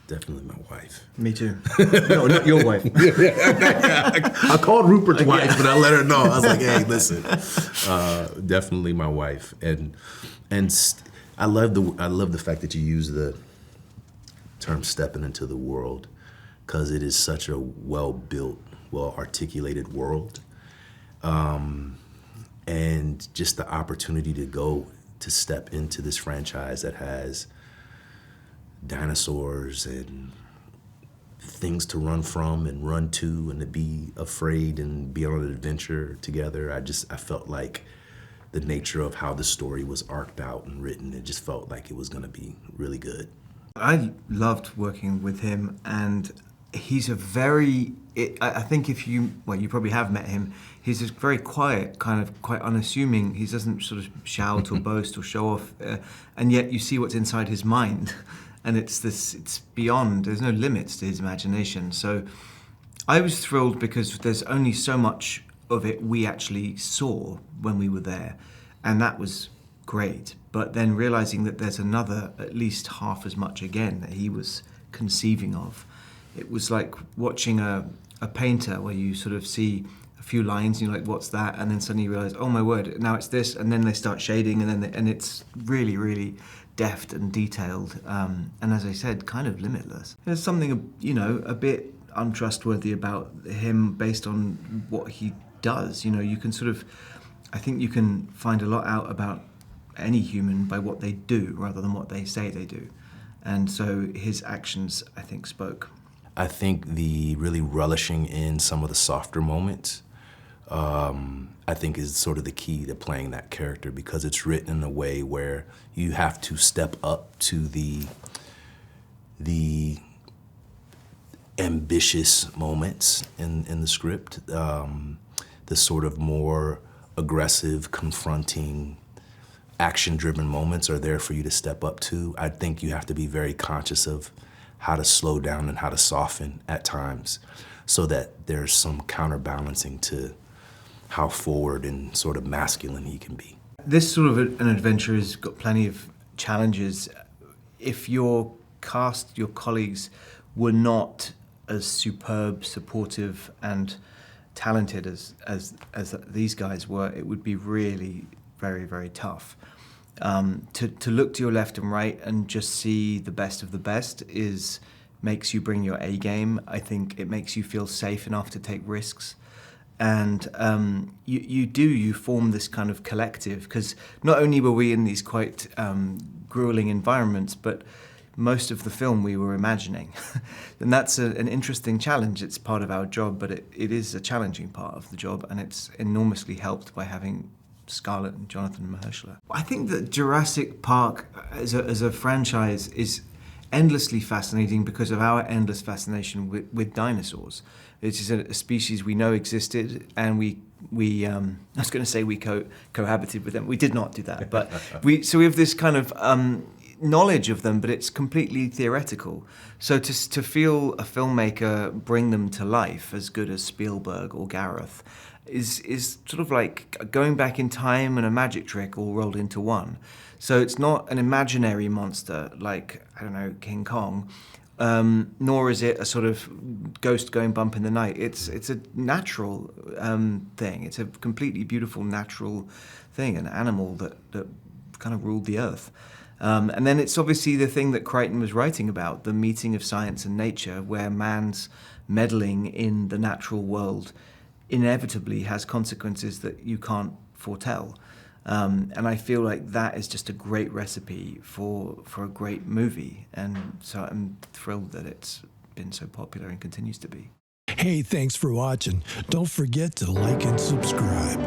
Definitely my wife. Me too. No, not your wife. I called Rupert's wife, but I let her know. I was like, hey, listen, definitely my wife. And I love the fact that you use the term stepping into the world, because it is such a well-built, well-articulated world. And just the opportunity to step into this franchise that has dinosaurs and things to run from and run to, and to be afraid and be on an adventure together. I felt like the nature of how the story was arced out and written, it just felt like it was gonna be really good. I loved working with him, and he's a very, I think if you probably have met him, he's just very quiet, kind of quite unassuming. He doesn't sort of shout or boast or show off, and yet you see what's inside his mind. And it's beyond, there's no limits to his imagination. So I was thrilled because there's only so much of it we actually saw when we were there. And that was great. But then realizing that there's another, at least half as much again, that he was conceiving of. It was like watching a painter where you sort of see a few lines and you're like, what's that? And then suddenly you realize, oh my word, now it's this. And then they start shading, and it's really, really deft and detailed, and as I said, kind of limitless. There's something, a bit untrustworthy about him based on what he does. You can sort of, I think you can find a lot out about any human by what they do rather than what they say they do. And so his actions, I think, spoke. I think the really relishing in some of the softer moments, I think is sort of the key to playing that character, because it's written in a way where you have to step up to the ambitious moments in the script, the sort of more aggressive, confronting, action-driven moments are there for you to step up to. I think you have to be very conscious of how to slow down and how to soften at times, so that there's some counterbalancing to how forward and sort of masculine he can be. This sort of an adventure has got plenty of challenges. If your cast, your colleagues, were not as superb, supportive, and talented as these guys were, it would be really very, very tough. To look to your left and right and just see the best of the best makes you bring your A game. I think it makes you feel safe enough to take risks. And you form this kind of collective, because not only were we in these quite grueling environments, but most of the film we were imagining. And that's an interesting challenge. It's part of our job, but it is a challenging part of the job, and it's enormously helped by having Scarlett and Johansson and Mahershala. I think that Jurassic Park as a franchise is endlessly fascinating because of our endless fascination with dinosaurs. It is a species we know existed, and we I was going to say we cohabited with them. We did not do that, but we have this kind of knowledge of them, but it's completely theoretical. So to feel a filmmaker bring them to life as good as Spielberg or Gareth is sort of like going back in time and a magic trick all rolled into one. So it's not an imaginary monster like, I don't know, King Kong, nor is it a sort of ghost going bump in the night. It's a natural thing. It's a completely beautiful natural thing, an animal that kind of ruled the earth. And then it's obviously the thing that Crichton was writing about, the meeting of science and nature, where man's meddling in the natural world inevitably has consequences that you can't foretell. And I feel like that is just a great recipe for a great movie. And so I'm thrilled that it's been so popular and continues to be. Hey, thanks for watching. Don't forget to like and subscribe.